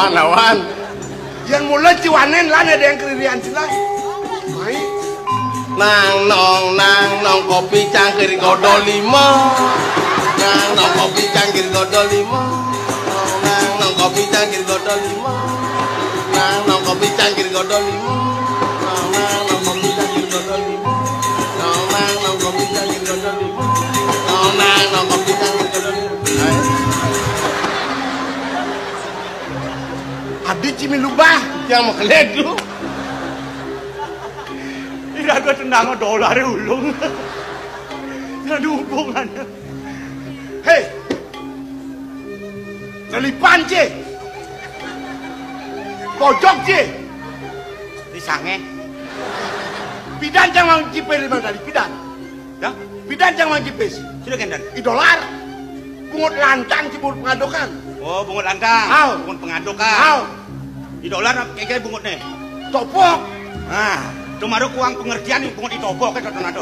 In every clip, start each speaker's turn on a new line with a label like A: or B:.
A: Lawan.
B: Yang mulai ciwanen lah ada yang keririan sila. Baik.
A: Nang nong kopi cangkir godol 5. Nang nong kopi cangkir godol 5. Nang nong kopi cangkir godol 5. Nang nong kopi cangkir godol 5. Nang nong kopi cangkir godol 5. Nang nong kopi cangkir godol 5. Nang nong kopi cangkir godol 5.
B: Adi cimilubah
A: Yang mau keledu.
C: Tidak ada tendang dolar ulung. Tidak ada hubungannya.
B: Hei, Nelipan je, pojok je,
C: Disange.
B: pidan jangan jipes lima kali pidan,
C: Ya,
B: pidan jangan jipes.
C: sudah kendan.
B: Idolar, pungut lantang cibur pengadokan.
C: Oh, bungut lantang.
B: Au.
C: Bungut pengadukan.
B: Au,
C: Idolar kayak bungut nih.
B: topok,
C: Ah, cuma ada uang pengertian yang bungut ditobok kan tornado.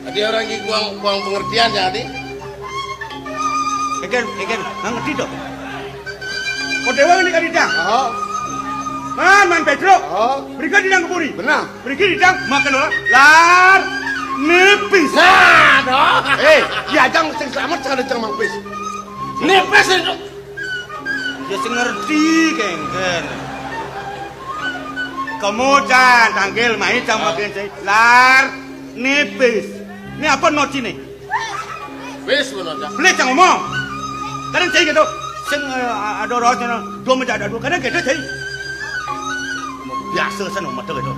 A: Tadi orang ini kuang pengertian jadi.
C: Egen, nggak ngerti dong. Kau dewa ini kan didang.
B: oh,
C: Man Pedro.
B: oh,
C: Berikan didang keburi.
B: benar.
C: Berikan didang makan lar nipis.
A: Nah, dong.
B: Diajang sing selamat sekali jangan mangpis.
A: Nipis itu.
C: Dia sih ngerti kengken. Kemudian tanggil main sama makin lar nipis. Ini apa noti nih?
A: Wis benar.
C: Boleh jangan ngomong. Kadang saya gitu. Sing ada orang dua menjadi dua. Kadang gitu saya. Biasa sana mata gitu.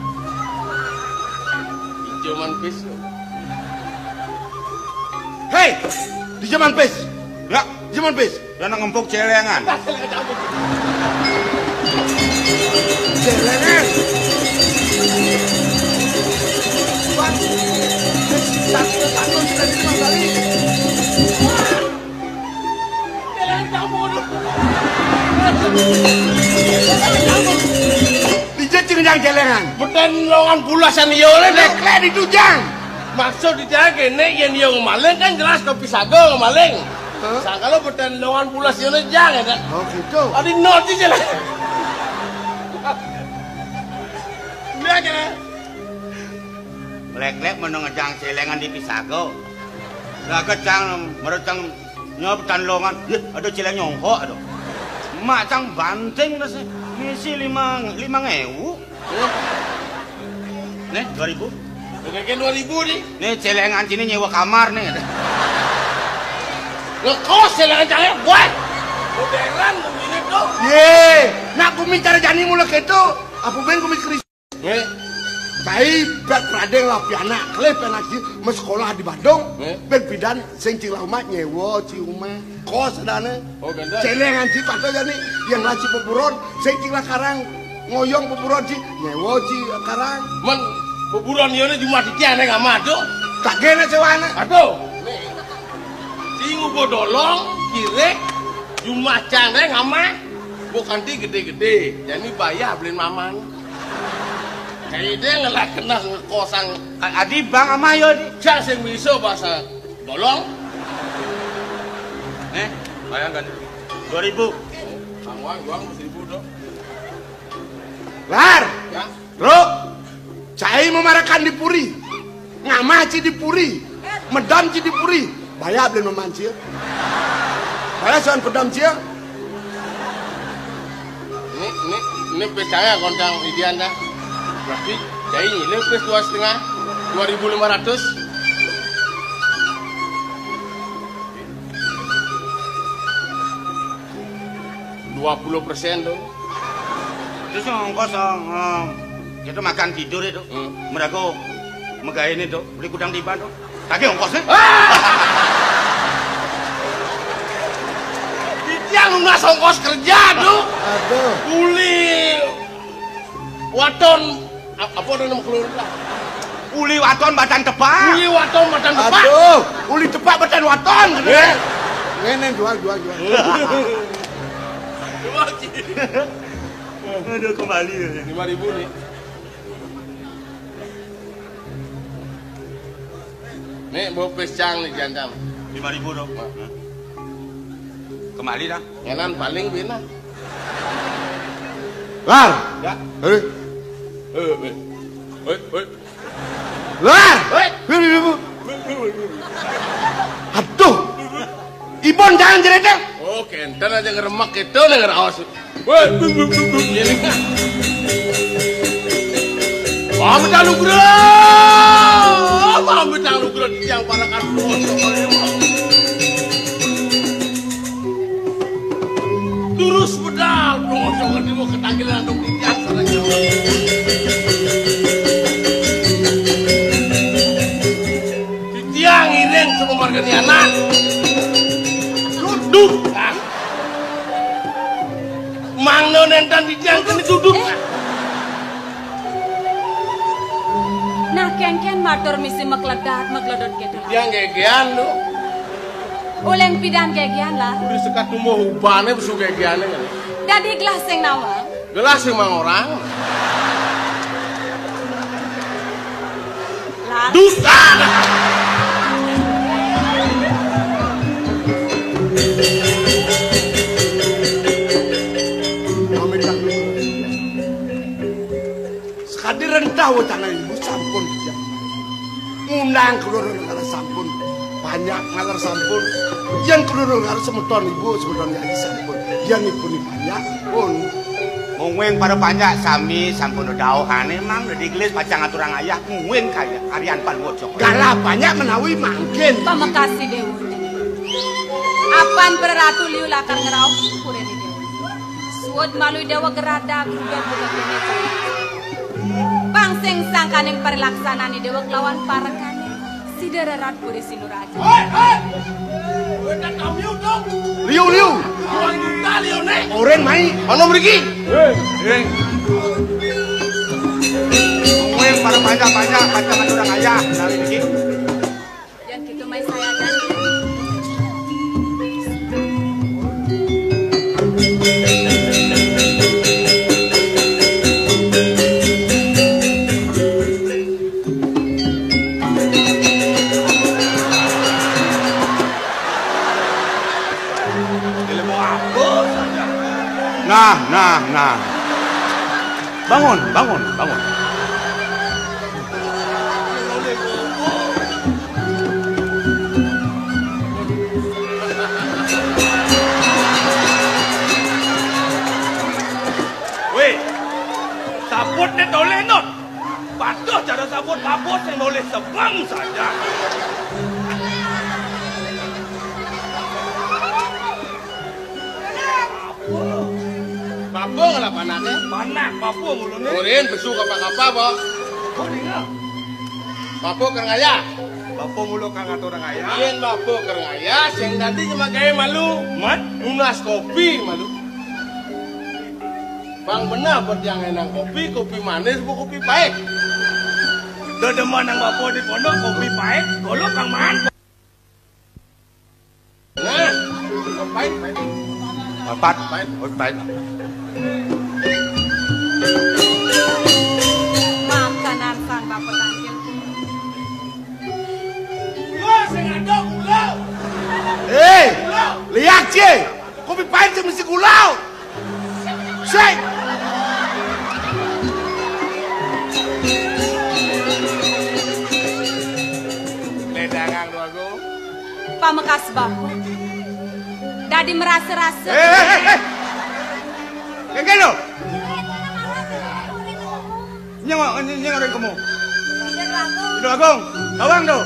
A: Cuman pis.
B: Hei, di zaman pis,
C: Ya,
B: zaman pis.
C: jangan ngempuk celengan.
B: Jelengan. Bang, satu sudah di 5 kali. Dijecing yang jelengan.
A: Beten longan pulasan yo le nek.
B: Lekle ditujang.
A: Maksud di jalan kene yen yo maling kan jelas kopi sago maling.
B: Hah?
A: Sakalo beten longan pulas yo le jang ya.
B: Oh gitu.
A: Adi noti jelas. Iya kan?
C: Lek-lek menengejang celengan di Pisago. Lah kecang merecang nyobetan longan. Ada celeng nyongkok aduh. Mak cang banting terus ngisi 5.000. Nih 2.000.
A: Kayak 2000 nih.
C: Nih celengan sini nyewa kamar nih.
A: Ngekos jelangan jangan buat. Modern begini tuh.
B: Ye, nak kumi cara jani mulai gitu. Apa ben kumi keris? Kai bet pradeng lah piana, klep lagi mes sekolah di Bandung. Ben bidan sing cing lama nyewa ci umah kos dana.
A: Oh ganda.
B: Celengan ci pato jani yang laci peburon sing cing karang ngoyong peburon ci nyewa ci karang.
A: Men buburan yo ne cuma ditiane enggak madu.
B: Tak gene sewana.
A: Aduh. Singu bodolong kirek cuma cane ngama. Bukan di gede-gede. Jadi bayar beliin maman. Kayak dia ngelak kena ngekosang.
C: Adi bang ama yo di.
A: Cak sing miso bahasa dolong.
C: Nih, bayangkan 2.000.
A: Uang 1.000 dong.
B: Lar,
A: Ya.
B: bro, cai memarakan di puri, ngamah ci di puri, medam ci di puri, bayar beli memancil. Bayar soal pedam cia.
A: Ini pesanya kontang idian dah. Berarti jadi ini pes 2,5 2.500. %20 dong.
C: Terus ongkos kita makan tidur itu. Mereka megain itu beli kudang tiban tuh. Kaki ongkosnya.
A: Yang lunas ongkos kerja tuh.
B: Aduh.
A: Uli waton apa nama keluar?
C: Uli waton badan tepak.
A: Uli waton badan depan.
B: Aduh, uli tepak beten waton. Ngene jual.
C: Aduh kembali.
A: 5.000 nih. Nih bawa pescang nih jandam.
C: 5.000 dong. Kembali dah.
A: Ngenan paling bina.
B: Lar.
C: Ya.
B: Hei.
A: Hei.
B: Lar. Aduh. Ibon jangan jeredeng.
A: Oh, kenten aja ngeremak itu denger awas. Woi. Ini kan. Pamit anugerah. Pamit anugerah yang para kartuan. Terus pedal, jangan mau ketanggilan dong di jasa lagi. Tiang ireng semua marga ni anak. Duduk. Mang nonentan di tiang kini duduk.
D: Nah, ken matur misi makledot gitu lah.
A: Tiang gegean lu.
D: Uleng pidan gegian lah.
A: Udah sekat tumbuh hubane besu gegeannya kan.
D: Dadi gelas yang nawang.
A: Gelas emang orang.
D: Lah.
A: Dusta.
B: Sekadi rentah wacana ibu sampun. Undang keluar negara sampun. Banyak ngalar sampun. Yang keluar negara semeton ibu semeton lagi sampun. Yang ibu ni banyak pun.
C: Mungweng pada banyak sami sampun dauhane mang udah digelis pacang aturang ayah mungweng kaya karyan palwojo.
B: Galah banyak menawi mangkin.
D: Pamakasih dewa. Apan peratu liu lakar ngerau kuren di dewa. Suod malu dewa gerada kuda buka kene. Pangseng sangkaning perlaksanaan di dewa kelawan parekane. Sidererat puri sinuraja.
A: Udah kami udah.
B: Liu.
A: Orang kita liu nek.
B: Oren mai.
A: Mana pergi?
C: Mungweng pada banyak pacang aturang ayah nawi niki.
D: Yang gitu mai saya dan.
C: Nah. Bangun.
A: Weh, sabut ni toleh not. Patuh cara sabut babot yang boleh sebang saja. Bapo ngala panake? Panak bapo mulune. Oren besu kapa-kapa, Bo. Kok dengar? Bapo kerengaya. Bapo mulu kang aturang ayah. Yen bapo kerengaya sing tadi cuma gawe malu. Mat, nunas kopi malu. Bang benar buat yang enang kopi manis bu kopi pahit. Dedeman nang bapo di pondok kopi pahit, golok kang man. Nah, pahit.
C: Pahit.
D: Makanan san bapak tangkil.
A: Gula sing ada gula.
B: Lihat je. Kopi pahit je mesti gulau. Sek.
A: Ledangang lu aku.
D: Pamekas bapak. Dadi merasa-rasa.
C: Kayak lo. Nyang orang kamu. Itu Agung, gawang do.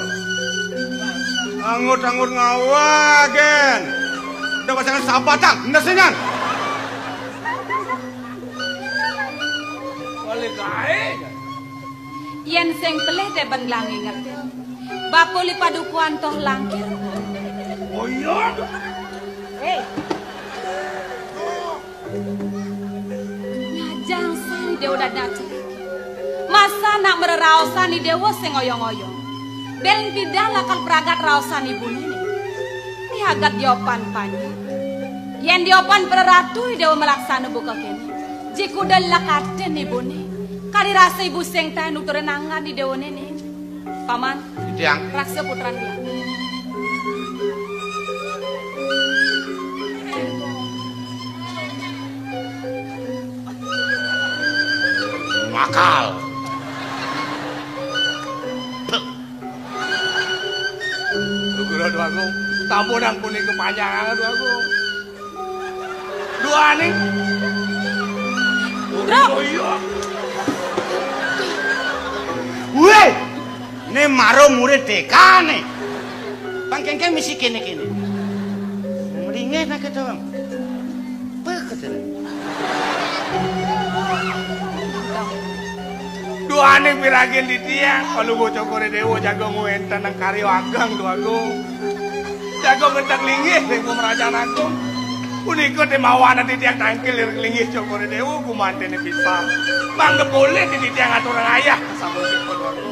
C: Angut ngawagen. Udah pasangan sahabatang, nasinya.
A: Boleh gae.
D: Yen sing peleh te benglangi ngerti. Bapo li padukuan toh langkir.
A: Oh iya.
D: Ngajang sani dewa dadaci. Masa nak mereraosan ni dewa sing oyong-oyong. Bel tidak lakal peragat raosan ibu ini. Tiagat diopan panjang. Yen diopan pereratu dewa melaksana buka kini. Jiku dan lakaten ibu ini. Kali rasa ibu sing tahan uturenangan di dewa ini. Paman,
C: Tiang.
D: raksa putran dia.
C: akal.
B: Lho aku, tampun ampuni kepanjangan aku. Dua nih.
D: Bro.
B: Oh iya. Weh,
C: Ini maro murid dekane. Bang Kengkeng misi kene-kene. Meringe nak ketong. Peket.
B: dua nih piragin di tiang. Kalau gue cokore dewo jago ngenten nang karyo agang tuh aku. Jago ngentak linggih ning pemerajan aku. Unikut di mawana di tiang tangkil linggih cokore dewo ku mantene bisa. Bang boleh di tiang aturan ayah sama sipun aku.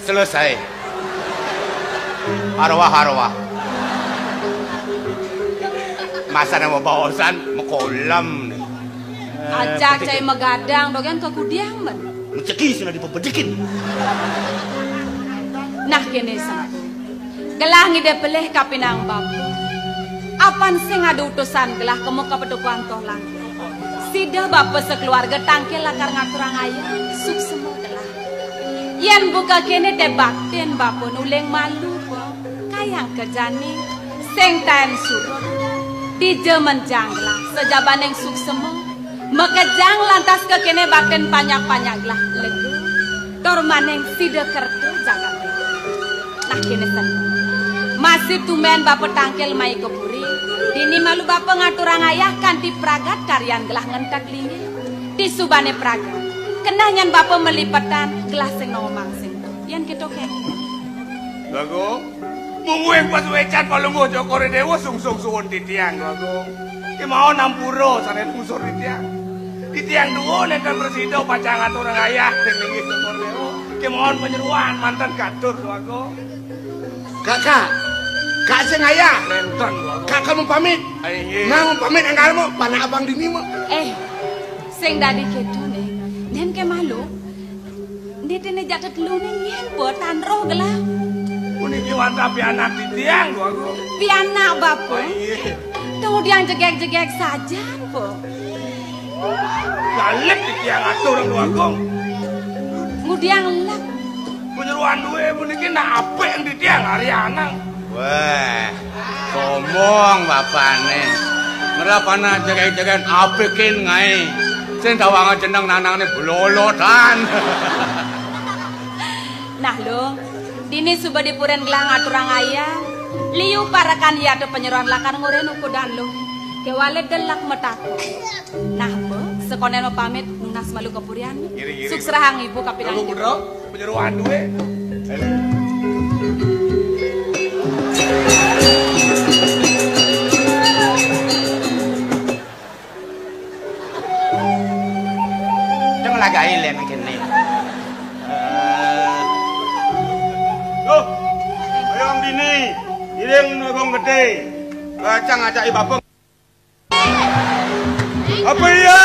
C: Selesai. Arwah-arwah. Masa nama bawasan mekolam nih.
D: Aja cai megadang dogen ke kudiang men.
C: Menceki sudah dipebedikin.
D: Nah kene sang. Gelah ngide peleh kapinang bab. Apan sing ada utusan gelah kemu ka pedukuan tolang. Sida bapak sekeluarga tangkel lakar ngaturang ayah suk semua gelah. Yen buka kene debatin bapak nuleng malu po. Kayang kejani sing tan surut. Di jaman janglah sejabaneng suk semua. Mekejang lantas ke kene baten panyak-panyak lah legu. Tormaneng sida kertu jagat. Nah kene sen. Masih tumen bapak tangkel mai kepuri. Dini malu bapak ngaturang ayah kanti pragat karyan gelah ngentak lingi. Di subane pragat. Kenangan bapak melipatan gelas sing ngomong sing. Yan kita kene.
B: Bago, mungguing pas wecan palunggo cokore dewa sungsung suwon di tiang bago. Ki mau nampuro sanen musur di tiang. Di tiang duo nenten presido pacang aturang ayah den linggih cokore dewa. Ki mohon penyeruan mantan katur bago. Kakak, kak sing ayah nenten bago. Kakak mau pamit. Nah mau pamit angkalmu panak abang dini mo.
D: Sing dadi keto nih. Nen ke malu. Ndene jatet lu nen po tan roh gelah.
B: Uniki wanta pianak di tiang bago.
D: Pianak bapak. Kemudian jegek-jegek saja po.
B: Galek di tiang atur bago.
D: Kemudian lek.
B: Penyeruan duwe puniki nak apik di tiang hari anang.
C: Wah, ngomong bapane. Ngerapana jegek-jegek apikin ngae. Sing dawangan jeneng nanangne blolotan.
D: Nah lo, dini suba dipuren gelang aturang ayah. Liu parakan ya do penyeruan lakar ngoren ukudan lo. Kewale delak metako. Nah po, sekonen mo pamit nunas malu kepurian. Suksrahang ibu kapinang.
B: Kamu bro, penyeruan duwe.
C: Jangan lagi ailen kene.
B: Loh, ayam dini, ireng nogong gede. Kacang ajak ibabeng. Apa ya?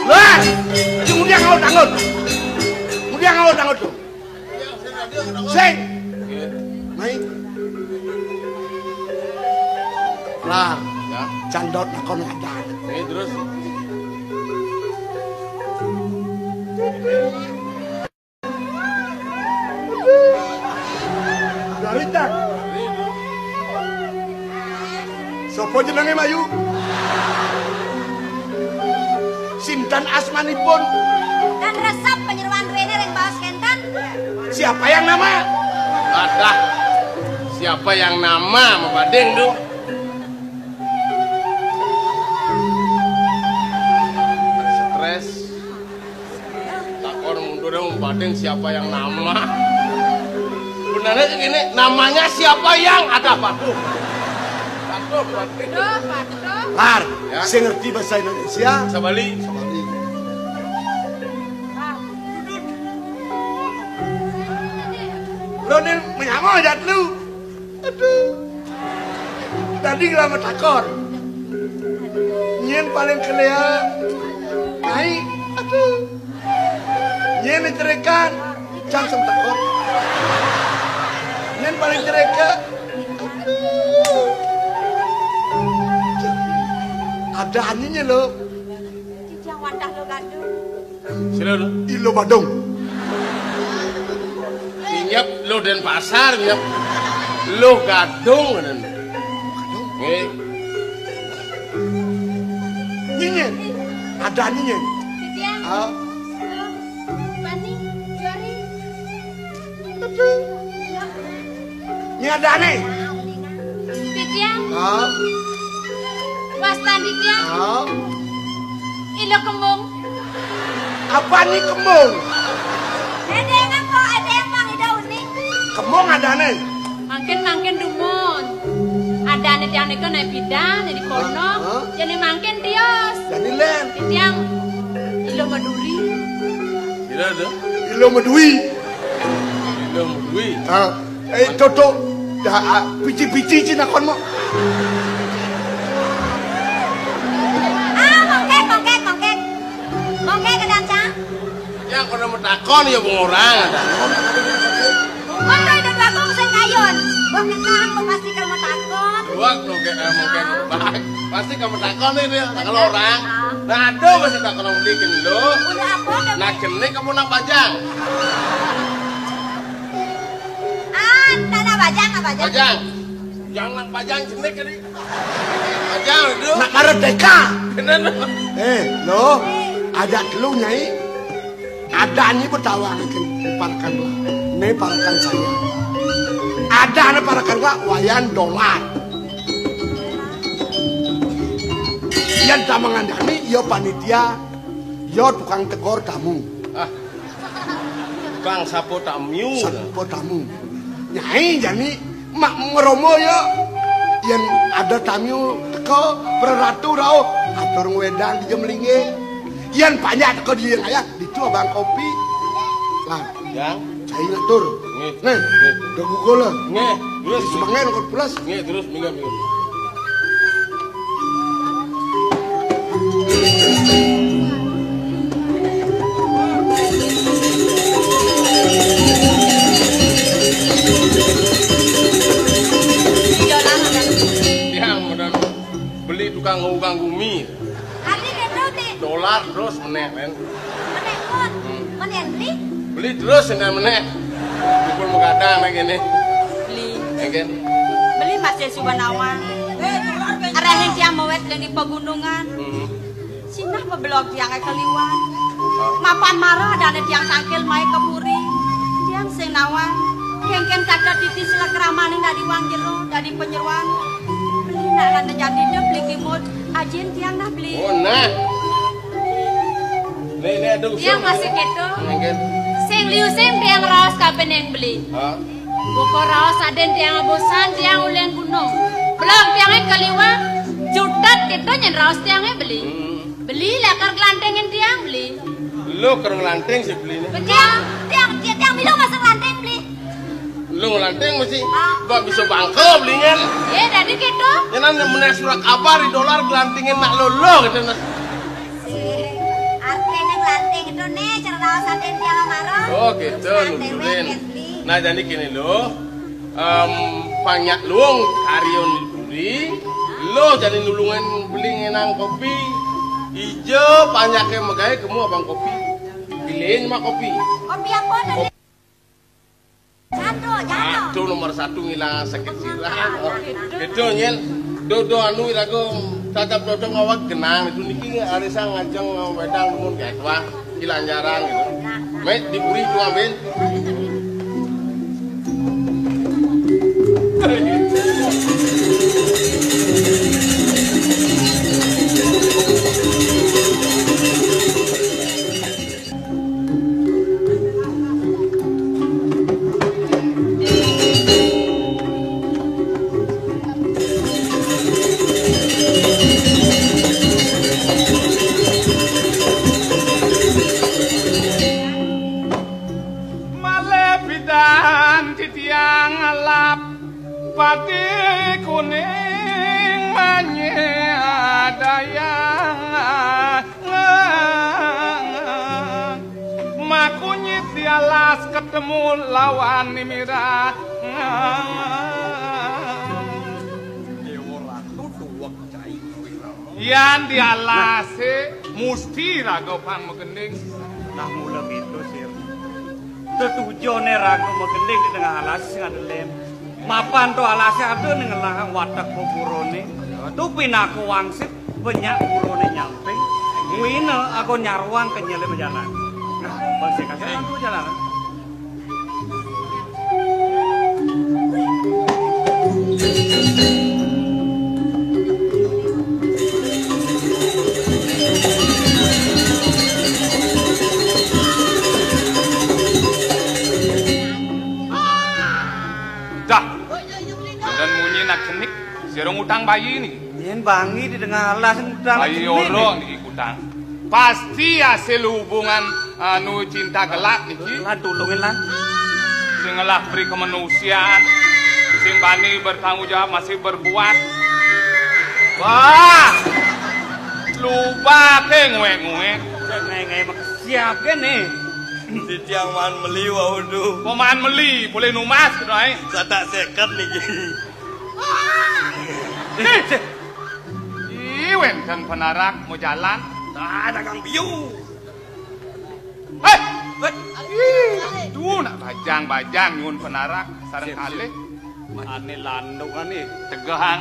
B: Lah, kemudian ngau tangut. Kemudian ngau tangut tuh. Sing. Mai. Lah, ya, candot nakon ngadan. Terus Darita. Sopo jenenge Mayu? Sinten asmanipun?
E: Dan resep penyeruan duene ring baos kentan.
B: Siapa yang nama?
A: Ada. Siapa yang nama membadeng tuh? Stres. Takon mundurnya membadeng siapa yang nama? Sebenarnya ini namanya siapa yang ada patuh? Patuh, patuh.
B: Lar,
A: Ya.
B: sing ngerti bahasa Indonesia.
A: Sabali.
B: Lo nih menyango jat lu. Aduh. Tadi ngelama takor. Nyen paling kelea. Naik Aduh. Nyen cerekan. Jangan takut. Nyen paling cereka. Ada aninya lo.
E: Cicang wadah lo gaduh.
A: Sila lo.
B: Ilo Badung.
A: Nyap lo dan pasar nyap. Lo gadung dan.
B: Nyen. Ada aninya.
E: Cicang.
B: Ah.
E: Bani. Jari.
B: Ini ada nih.
E: Cicang.
B: Ah.
E: Wastani tiang.
B: Ah.
E: Ilo kembung.
B: Apa nih kembung?
E: Ada yang kok ada yang bang ida unik.
B: Kembung ada nih.
D: Mangkin dumun. Ada nih tiang niku naik bidan di kono. Jadi mangkin tios.
B: Jadi len.
D: Tiang ilo maduri.
A: Sila lo.
B: Ilo medui.
A: Ilo mudui.
B: Ah. Toto. Dah biji-biji cina kon mo.
E: Mongkek ke dancang.
A: Yang kono metakon ya bung orang ada.
E: Mongkek dan bagong sing kayon. Mongkek kahang lo pasti kamu takut.
A: Wah, mungkin baik. Pasti kamu takon ini kalau orang. Nah, aduh masih tak kono bikin lo.
E: Udah apa?
A: Nah, kene kamu nang Bajang.
E: Tanah bajang apa bajang?
A: Bajang. Yang nang Bajang jenek kali. Bajang itu.
B: Nak merdeka.
A: Kenen.
B: Lo. Ada lu nyai. Ada ni bertawang parkan lah. Ni parkan saya. Ada ni parkan lah wayan dolar. Yang tamangan kami, yo panitia, yo tukang tegor tamu.
A: Ah. Kang sapo tamu.
B: Sapo tamu. Nyai jadi mak ngeromo yo. Yang ada tamu teko peratu rau atur wedang di jemlinge. Yan banyak teko di ayah itu abang kopi lah
A: Yang.
B: saya ngatur nih udah gugol lah
A: Nge, terus
B: semangat ngikut plus
A: nge terus minggu. Yang udah beli tukang gumi.
E: Hari itu nih.
A: Dolar terus meneh men.
E: Menekut. Menentri.
A: Beli terus meneh. Pukul mengadang kayak gini.
D: Beli.
A: Egen.
D: Beli Mas Yesus Banawan. Arahin tiang mawet yang di pegunungan. Sinah membelok tiang keliwan. Mapan marah dan tiang tangkil mai kepuri. Tiang sing nawan. Kengken kata titi sila keramanin dari wangjero dari penyeruan. Beli nak kan jadi deh beli kimut. Ajin tiang nah beli.
A: Oh nah. Ini ada usul.
D: Tiang masih keto.
A: Egen.
D: Sing liu sing tiang raos kapan yang beli. Buko raos aden tiang abosan tiang ulian gunung. Belum tiangnya keliwan. Jutat itu nyen raos tiangnya beli. Beli lakar kelantengin tiang beli.
A: Lu kereng lanteng sih beli ini.
E: Tiang bilang masuk lantai beli.
A: Lu ngelanteng mesti. Gak bisa bangko belinya.
D: Ya dari gitu.
A: Jangan meneh surat kabar di dolar gelantingin nak lolo gitu.
E: Artinya lantai itu nih cara raos aden tiang marah.
A: Oh gitu nurunin. Nah jadi gini lo. Banyak luang karyon beli. Lo jadi nulungan beli ngenang kopi. Ijo banyaknya megaya kamu abang kopi. Pilihin mah kopi.
E: Kopi apa nih? Jatuh.
A: Itu nomor 1 ngilang sakit sirah. Gitu nyen. Dodo anu irago tatap dodo ngawat genang itu niki arisa ngajeng wedang lumun kayak wah kilanjaran gitu. Met diburi tu ambil.
F: Pati kuning menyadayang alas ketemu lawan Mira.
C: Dewa Ratu duwek cai.
F: Yan di alase musti ragopan megending.
C: Nah mula gitu sir. Tetujone rago megending di tengah alas sing ada lem. Mapan to alase ada ning lahang watak kuburone. Tu pinaku wangsit banyak burone nyamping. Wina aku nyarwang kenyele jalan. Nah, bang saya kasih aku jalan.
F: Dah. Dan munyi nak kenik, serong utang bayi ni.
C: Yen bangi di tengah alas utang.
F: Bayi oro ni utang. Pasti hasil hubungan anu cinta gelap niki.
C: Lan tulungin lan.
F: Sing ngelah beri kemanusiaan. Sing bani bertanggung jawab masih berbuat. Wah. Lupa ke ngwe-ngwe.
C: Ngai mak siap kene.
A: Di tiang man meli waduh.
F: Pemain meli boleh numas doai.
A: Sadak seket niki.
F: Iwen kan penarak mau jalan.
A: Ah, dagang biu.
F: Hei! Duh nak bajang-bajang nyun penarak sareng kalih.
C: Ane landung ane.
F: Tegahan.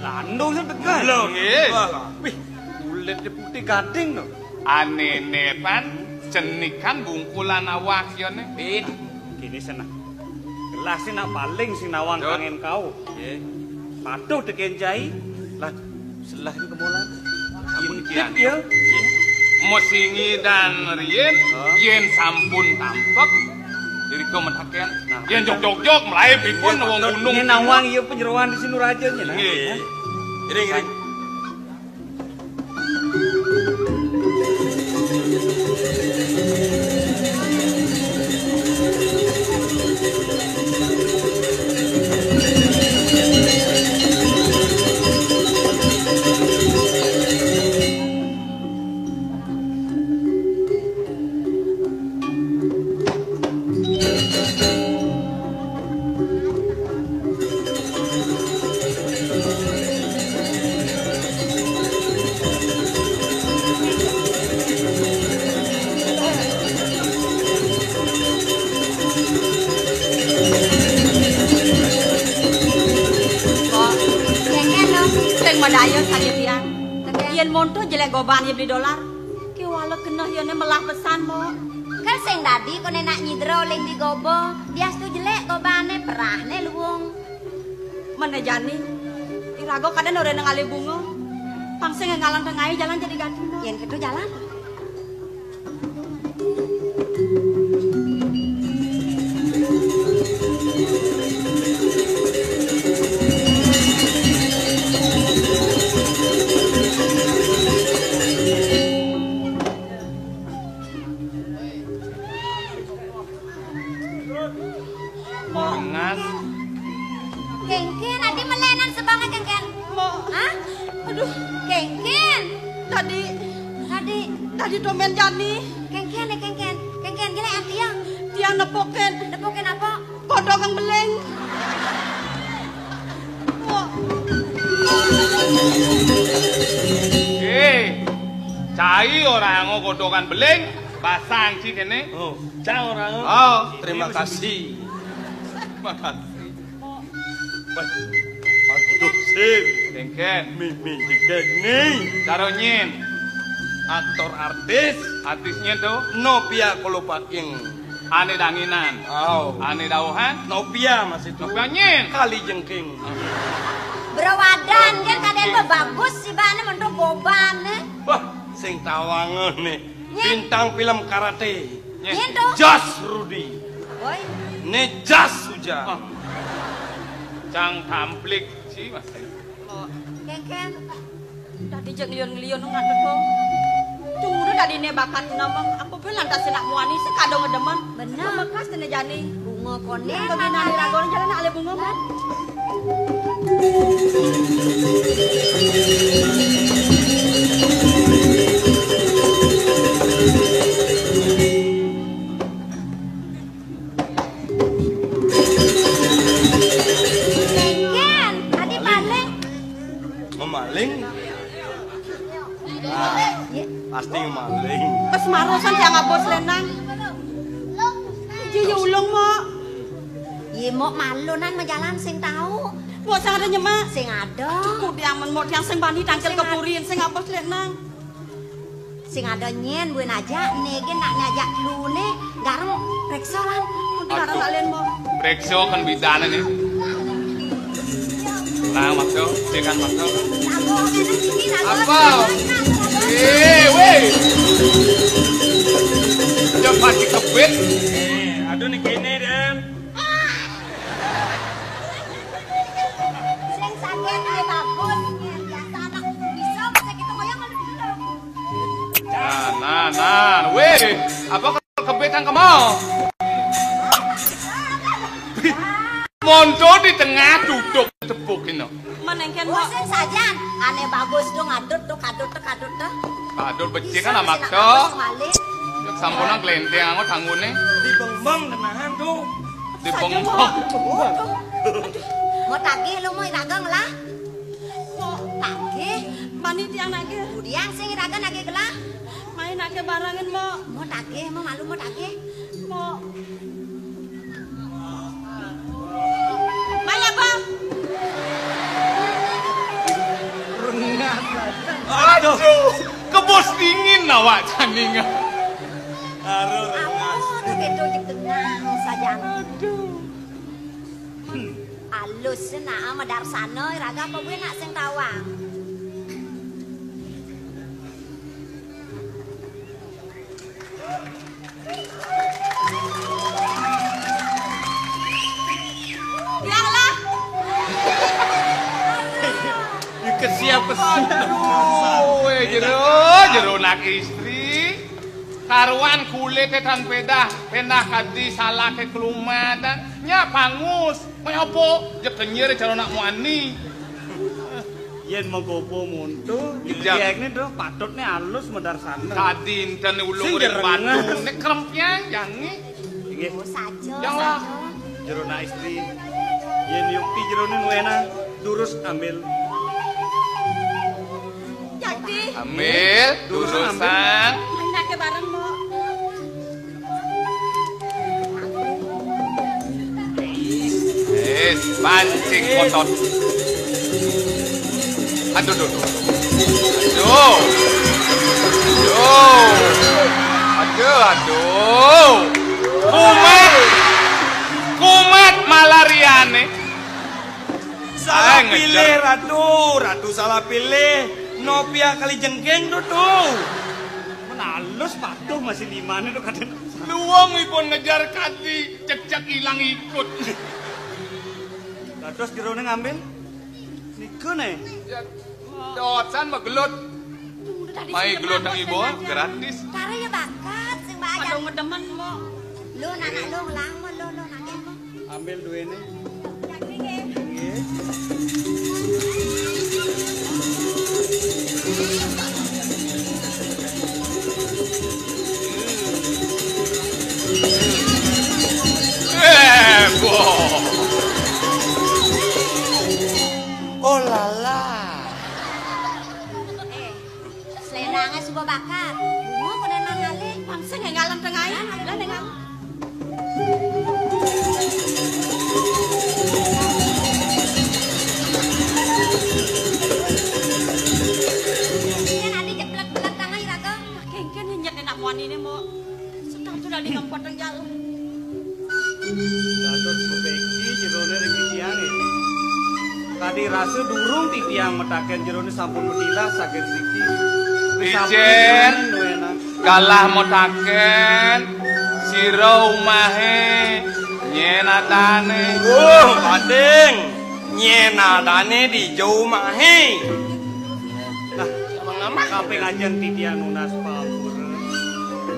C: Landung sing tegas.
F: Lho nggih.
C: Wih, kulit putih gading to.
F: Ane nepan cenikan bungkulan awak yone.
C: Pin, gini senang. Gelas nak paling sing nawang kangen kau. Nggih. Patuh dikenjai. Lah selah itu kemolan.
F: Ampun kian.
C: Ya.
F: Mosingi dan Rien, yen sampun tampek. Diri kau mentaken. Yen jog-jog melai pipun wong gunung.
C: Ini nawang ieu penjeroan di Sinuraja nya nah.
F: Nggih.
A: Iring.
D: Madayo saya tiang. Yen monto jelek goban ye beli dolar. Ki wala kena yone melah pesan mo.
E: Kan sing dadi kone nak nyidro ling di gobo. Dia stu jelek gobane perahne luwung.
D: Mana jani? Irago kadang ora nang ale bunga. Pangse ngalang tengahe jalan jadi ganti.
E: Yen kitu jalan. Kengken, adi melenan sebanget kengken.
D: Mo,
E: Hah?
D: aduh,
E: Kengken.
D: tadi domen jani.
E: Kengken nih kengken. Kengken gini tiang.
D: Tiang nepoken
E: Nepokin apa?
D: kodong ang beleng. Mo,
F: Cai orang ngogodokan beleng, basang sih kene.
A: Oh, cang orang.
F: Oh,
A: Terima kasih.
F: terima kasih.
A: Aduh, Sim.
F: Dengken,
A: Mimi jegek nih.
F: caronyin,
A: Aktor artis.
F: artisnya tuh,
A: Nopia Kolopaking.
F: ane danginan,
A: Oh,
F: ane dauhan,
A: Nopia masih tuh.
F: nopyanyin.
A: Kali jengking.
E: Berwadan kan kadang bagus sih bane mentok gobane.
A: Wah, sing tawangan nih. Bintang film karate.
E: Yen tuh.
A: Jas Rudi.
E: Woi.
A: Ne jas Suja.
F: Cang tamplik sih mas.
E: Kengken.
D: tadi jeng lion-lion ngadep ko. Cuma tadi ne bakat nama. Aku bilang tak senak muani sekado ngedemen.
E: Bener.
D: Bekas tene jani.
E: Bunga kone.
D: Kau bina di ragon jalan ale bunga man.
E: Ken, tadi maling.
A: Memaling? Pasti maling.
D: Pas marosan dia ngabos lenang. Iya ulung mo.
E: Iya mau malunan majalan sing tahu.
D: Mo sang ada nyemak.
E: Sing ada.
D: Cukup diaman mo yang sing bani tangkel kepurin sing ngabos lenang.
E: Sing ada nyen buin aja nege nak ngajak lu ne garam reksolan.
D: Karena tak len mo.
F: Rekso kan bidana nih. Nah, makso, dengan makso. Apa? Weh. Cepat dikebit.
C: Aduh nih kene Den.
E: Sing sakit dia bagus. Biasa anak bisa sakit moyang
F: Nah, weh. Apa kalau kebitan kamu? Mondo di tengah duduk tepukin no.
D: Menengken mo.
E: Bosen saja. Aneh bagus tuh kadut tuh.
F: Aduh becik kan makso. Sampunan glenteng aku tanggune.
C: Di bengbang tenahan tuh.
F: Di bengkok.
E: Mau tagih lu mau iragang lah. Tagih.
D: Bani tiang nage.
E: Kemudian sing iragang nagih gelah.
D: Main nage barangin mo.
E: Mau tagih, mau malu mau tagih.
D: Mo. Banyak ba?
F: Aduh, kebos dingin nawak caninga.
E: Aku gitu tenang saja. Alus na madar sana iraga apa gue nak sing tawang.
D: Biarlah.
F: Kesiap. Weh jero nak istri. Karuan kulit tan pedah kadi salah ke kelumatan. Nya pangus. Mau apa? Je kenyer cara nak muani.
C: Yen menggopo muntu.
F: Ijak.
C: Ijak ini tuh patutnya halus medar sana.
F: Tadi inten ulung
C: Sing
F: urip
C: jereng.
F: Bandung. Nek krempnya jangi.
C: Inggih.
E: Saja.
F: Jangan.
C: Jero na istri. Yen yukti jero ni nuena durus ambil.
D: Jadi.
F: Ambil durusan.
D: Main nage bareng mo.
F: Pancing kotor. Aduh. Kumat malariane.
C: Salah
F: Ay,
C: pilih ratu salah pilih. Nopia kali jengkeng tuh. Menalus patuh masih 5 nih tuh kadang.
F: Luang ipun ngejar kadi, cek hilang ikut.
C: Terus jerone ngambil. Niku nih.
F: Dosan mah gelut. Mai gelut yang ibu gratis.
E: Kare ya bakat sing banyak.
D: Aduh ngedemen mo.
E: Lu anak lu lang mo lu nake mo.
C: Ambil duene.
E: Jadi ge.
C: Nggih.
A: Oh lala.
E: Selendangnya suka bakat. Bunga pada nangali.
D: Bangsa ngalam tengah ya. Lah dengan.
E: Ini nanti jeplak-jeplak tangan iraga.
D: Kengken nyet enak muani ini mo. Sedang tuh dari ngempot yang jauh.
C: Lalu perbaiki jerone regi tiang ini. Tadi rasa durung ti tiang metaken jerone sampun betila sakit siki.
F: Ijen kalah motaken sira umahe nyenatane.
A: Badeng. Nyenadane di jauh mahe.
C: Nah, kape ngajeng ti tiang nunas pamur.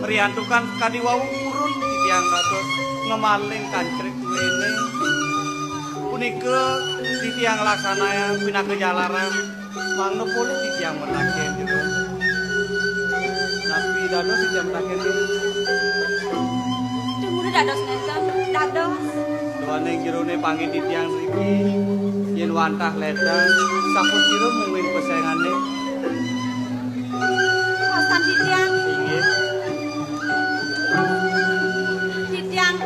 C: Priantukan kadi wau urun ti tiang kados ngemaling kancrek duene. Punika ti tiang laksana pinake jalaran mangno pole ti tiang metaken jerone. Tapi dados ti tiang metaken
D: Tunggu dados nenten.
E: dados.
C: Tuane jerone panggih titiang mriki yen wantah ledang sapu sira mungkin pesengane.
E: Pasan titiang.
C: Inggih.
E: Titiang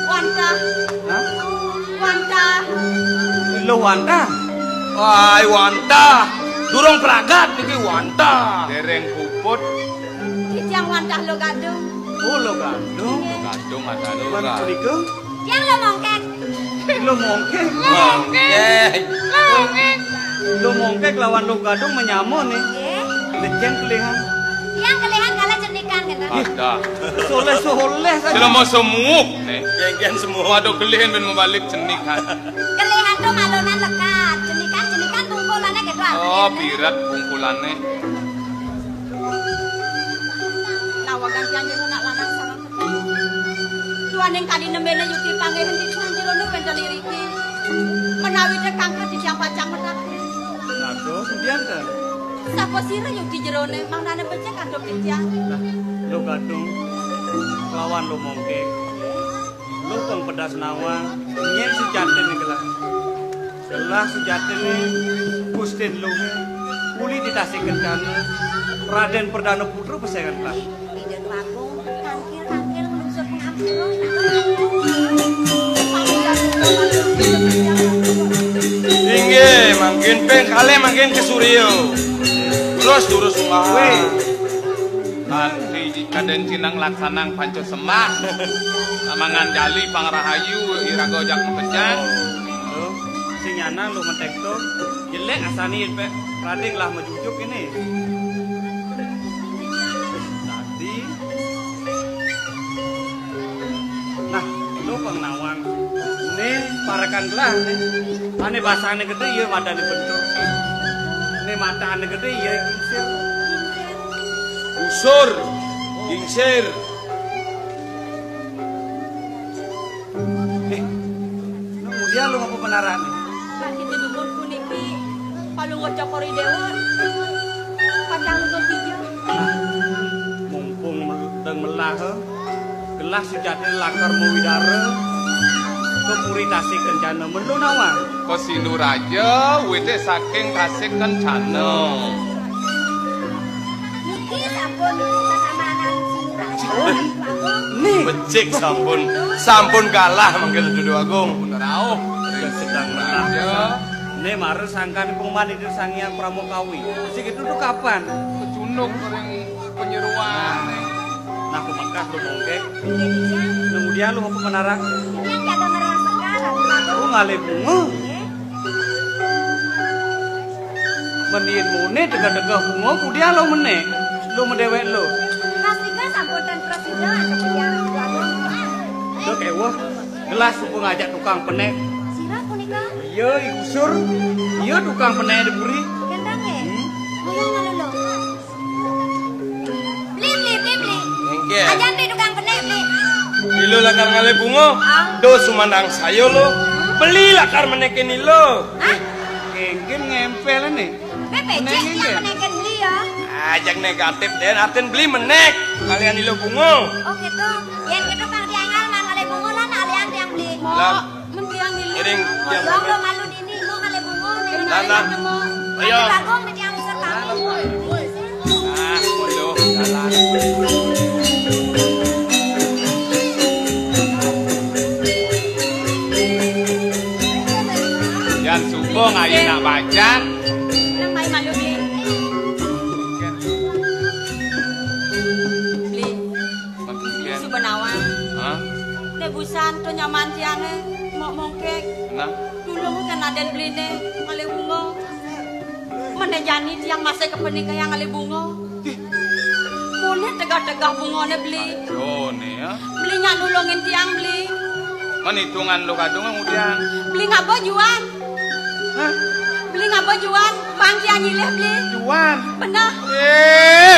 E: wantah.
C: Hah?
E: Wantah.
C: Lho wantah.
A: Wah, wantah. Durung pragat iki wantah.
F: Dereng puput.
E: Titiang wantah lo gadung.
C: Oh lo gandung.
F: Kadung ada
C: Wan
F: lora.
C: mriko.
E: Tiang lo mongkek.
C: Lo mongkek.
A: Mongkek.
C: Lo mongkek lawan lo gadung menyamun nih.
E: Nggih.
C: Lejen kelihan.
E: Tiang kelehan kala cendikan kan.
F: Ada.
C: Soleh saja.
F: Sila mau semuk nih.
A: Geng-geng semua.
F: Waduh kelihin ben mau balik cenik kan.
E: Kelehan tuh malonan lekat. Cendikan tungkulannya gitu.
F: Oh, pirat kumpulannya.
D: Lawagan tiang jero nak lanang sareng ketemu. Tuaning kadi nembene yuti panggihan di tiang jero nu pengen liriki. Menawi teh kangkat di tiang pacang menak.
C: Nado sedian ta.
D: Sapa sira yuti jerone manane becek kandhop di tiang.
C: Lah, lo gadung lawan lo mongkek. Lo tong pedas nawang, nyek sujaten iki lah. Selah sujaten Gustin lo uli ditasih kencana. Raden Perdana Putra pesengan lah.
E: Tidak wakung, kangkil menunsur pengampiro.
A: Inggih, mangkin peng kale mangkin ke Suryo. Terus
C: Weh,
F: Nanti kaden cinang laksanang panco semah. Amangan jali pangrahayu iraga ojak mekejang.
C: lo sing nyana lo mentek to. Jelek asani pe Raden lah mejujuk ini. Tadi nah, lo pengnawang. Nih parekan gelah nih. Ane basane gede ieu madane bentuk. Nih matane gede ieu kingsir.
A: usur, gingsir.
C: Kemudian lo ngapa penaran?
D: Lagi di dumunku niki palung ngocokori dewa. Pacang lu tiga.
C: Mumpung teng melah gelah sejati lakar mawidara kepuri tasik kencana melu nawang.
F: Kosinu raja wite saking tasik kencana.
E: Niki sampun kesamanan sinurang.
C: Nih
A: Becik sampun kalah mangkin Dudu Agung.
F: Rauh
C: sedang
F: raja.
C: melah. Nih mare sangkan pengman itu sangiang pramukawi. Sik itu tuh kapan?
F: Kecunuk orang penyeruan.
C: Nah aku mekah lo mongkek. Kemudian lo ngapa penaran?
E: Yang kata mereka sekarang.
C: Aku ngalih bunga. Menien mune degah-degah bunga kemudian lo meneh. Lo mendewek lo.
E: Pastikan sampun dan presiden kemudian wakung.
C: Lo kewah. Gelas suku ngajak tukang penek.
E: Sira punika
C: Iya, igusur. Iya tukang penek diburi.
E: gendang Ngomong ngalolo. Beli.
A: Inggih.
E: Ajan beli tukang penek beli.
A: Ilo lakar ngale bunga. Do sumandang sayo lo. Beli lakar menekin ilo.
E: Hah?
C: Kengken ngempel nih.
E: Bebecek yang menekan beli ya.
A: Ajak negatif den arten beli menek. Kalian ilo bunga.
E: Oh gitu. Yang gitu Kang Diangal man ngale bungo lan alian yang beli.
A: Lah,
D: Mendiang ngilu.
A: iring jam
E: Yang lo malu dini mau ngale bungo nih.
A: Lan. Ayo.
E: Ayo. Bagong di yang besar kamu.
F: Nah, bodoh jalan. Yan subuh ngayu nak baca.
D: Nang mai malu beli. Beli.
F: Makin.
D: Su benawang.
F: Hah?
D: Nebusan to nyaman tiane mau mongkek.
F: Nah,
D: Dulu mu kan aden beli ne ngale bunga. Menejani tiang masih kepenika yang ngale bunga. Boleh tegah-tegah bungone beli.
F: yo nih ya.
D: Beli nyak nulungin tiang beli.
F: Man hitungan lo kadung kemudian.
D: Beli ngapa juan?
C: Hah?
D: Beli ngapa juan? Bang tiang nyileh beli.
F: Juan.
D: Benar.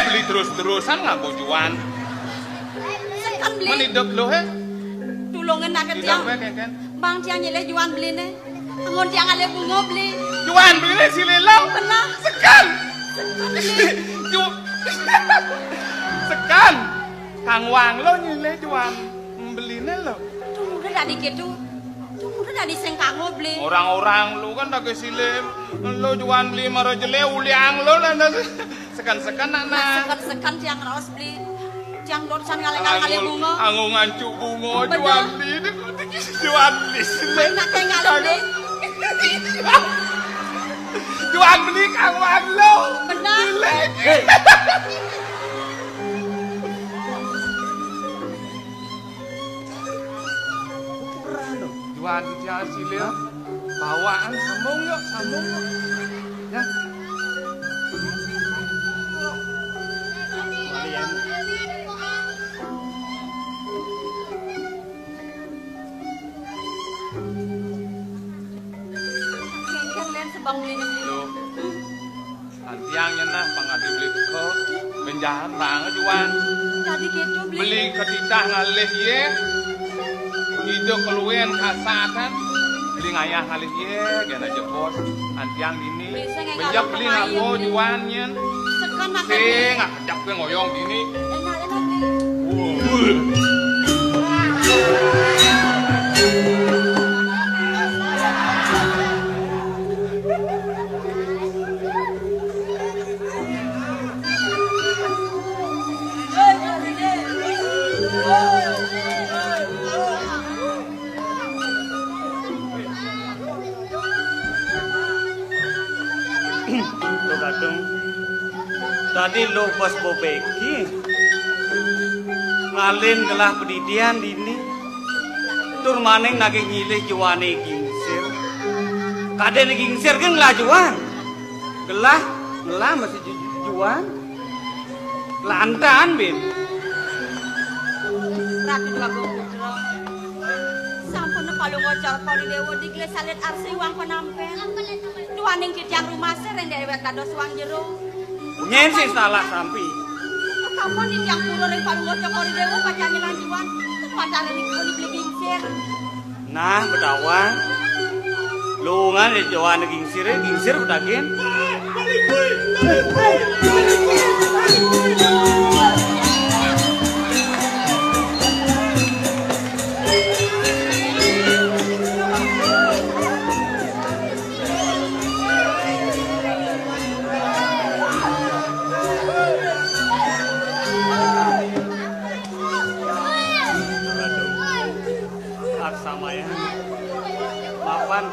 F: Beli terus-terusan nggak bojuan.
D: Kan
F: Man
D: beli.
F: hidup lo he.
D: Tulungin nak
F: Hidup
D: tiang.
F: we kan.
D: Bang tiang nyileh juan beli ne. Angon tiang ngale bunga beli.
F: Juan beli si lelang.
D: Benar.
F: Sekan.
D: Kan beli.
F: Sekan. Kang Wang lo nyile Juan. Beline lo.
D: Tunggu tadi gitu. Udah tadi sing kanggo beli.
F: Orang-orang lu kan tak silim. Lu jual beli marojele uliang lu lah sekan-sekan nak.
D: Sekan-sekan tiang raos beli. Tiang dorsan ngaling-ngaling bunga.
F: Anggo ngancuk bunga jual beli. Jual beli.
D: Nak teh ngaling beli.
F: Jual beli kawan lu.
D: Benar.
F: Jual dia silim. Bawaan sambung yuk, sambung yuk. Ya.
D: Bang beli
F: Loh. Antiangnya nah pangadi beli ke penjahat banget juan.
D: tadi gitu
F: Beli ketitah ngalih ye. Hidup keluwen kasatan. Beli ngayah ngalih ye gana jebos. Antiang gini. Benjak beli ngapo juannya.
D: Sekan nak
F: Sing ngakejak ke ngoyong gini.
D: enak beli.
C: Tadi lo pas bobeki ngalin gelah pendidian dini tur maning nage ngilih juane gingsir kadene gingsir kan ngelajuan gelah masih juan lantan bin
D: Ratu dua putra sampun palu ngocor kori dewa digles salit arsi wang penampen duaning kitang rumah seren dewek kados wang jero
C: nyensi salah sampi
D: kapan di tiang pulau yang palu ngocor kori dewa pacanya lanjuan padahal ini kau dibeli gingsir
C: nah bedawan lungan di juane gingsir bedakin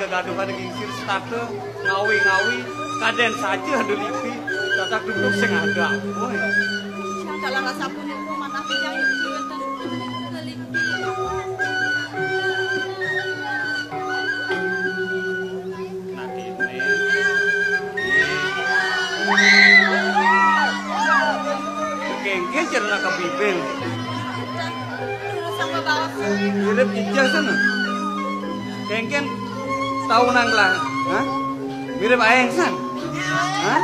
C: kegaduhan gingsir starte ngawi-ngawi kaden saja delipi tatak duduk sing ada boy
D: yang dalam rasa pun itu mana yang itu delipi
C: nanti ini kengken cerna ke bibel
D: sama bawah
C: hilip ijah sana kengken tahu nanglah, hah? Mirip ayang san, hah?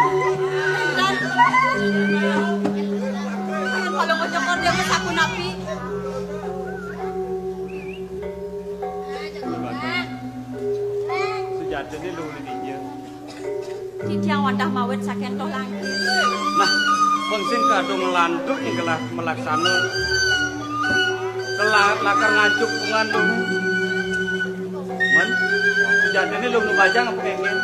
D: dan kalau ngocokor dia ke saku napi
C: sejatinya lu dinya.
D: di tiang wadah mawet sakento langit
C: Nah, pengsin kado ngelantuk yang gelah melaksana kelah lakar ngancuk pungan lu. Men, sejatinya lu nubajang apa kengken?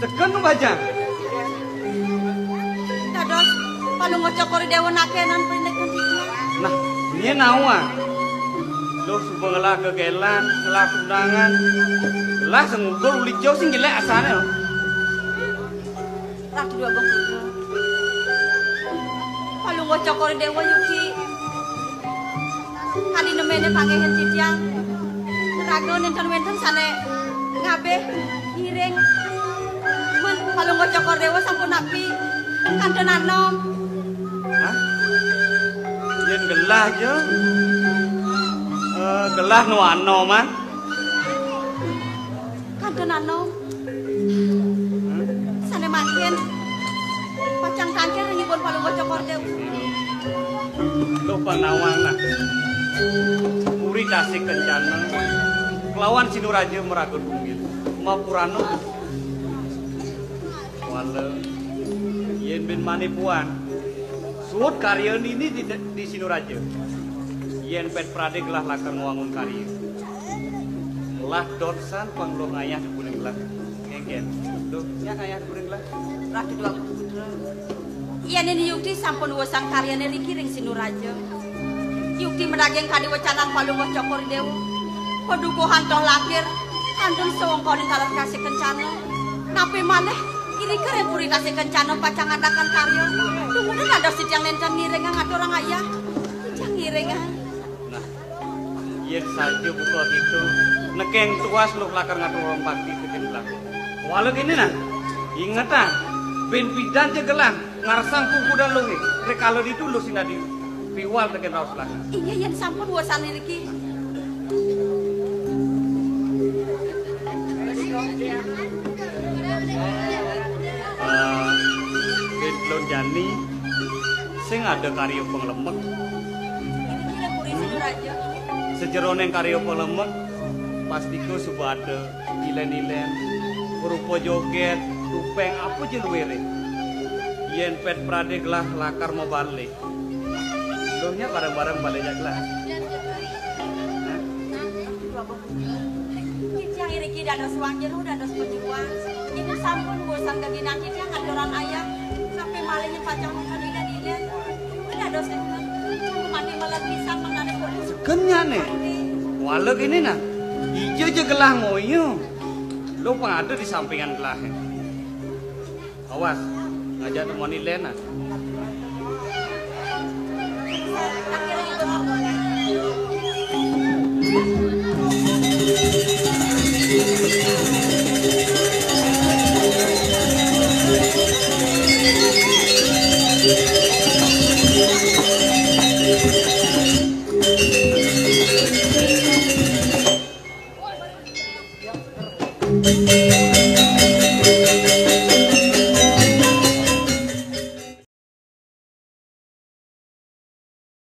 C: Sekan nubajang.
D: dados kalau ngocokor dewa nakenan pendek pendidikan
C: Nah, ini nawa. Lu subuh ngelah kegelan, ngelah undangan, ngelah sengugol uli jauh sing gila asalnya.
D: Ratu dua bang putra kalau ngocokor dewa yuki kali nemene panggehen titiang rago nenten wenten sane ngabe ngiring men kalau ngocokor dewa sampun napi kanten anom
C: Hah? Yen gelah aja. Gelah nu ano man.
D: kanten anom sane makin pacang kangkir ngibon kalau ngocokor dewa
C: Lu panawang lah. Puri dasik kencana. Kelawan Sinuraja meragut bumil. Mapurano. Wala. Yen bin manipuan. Suut karya ini di Sinuraja. Yen pet prade gelah lakar nguangun karya. Lah dorsan panglong ayah di kuning gelah. Ngegen. Duh, nya ayah di kuning gelah.
D: Ratu dua putra. Iya nini yukti sampun wasang karyane riki ring Sinuraja. Yukti menageng kadi wacanan palung was cokor dewa. Padukuhan toh lakir. Andun sewongkonin kalah kasih kencana. Napi maneh kiri kere puri kasih kencana pacang adakan karya. Tungguin ada si yang nentang ngirengan ngaturang ayah. Jang ngirengan.
C: Nah, yen saja buka gitu. Nekeng tuas lu lakar ngatur orang bakti ke belakang. Walau ini nah, inget ah, ben pidan jegelang ngarsang kuku dan lungi. Rekalo ditulus sih nadi, piwal teken raus lah.
D: Iya yen sampun wasan riki.
C: Ben Lonjani, sing ada karya penglemek.
D: Ini kira puri Sinuraja.
C: Sejeroneng karya penglemek, pastiku sudah ada ilen-ilen, berupa joget, tupeng apa je luwere. Yen pet prade gelah lakar mau balik. Dohnya bareng-bareng balik gelah.
D: Yang iriki dados wang jeru dados pejuang. Ini sampun bosan gagi nanti dia ngadoran ayah. Sampai malahnya pacang makan ilen-ilen. Ini dados itu. Mandi malah bisa mengenai kulit.
C: Sekenya nih. Walau ini nah, hijau je gelah ngoyo. Lo pengada di sampingan gelah. Awas, ngajak temani Lena.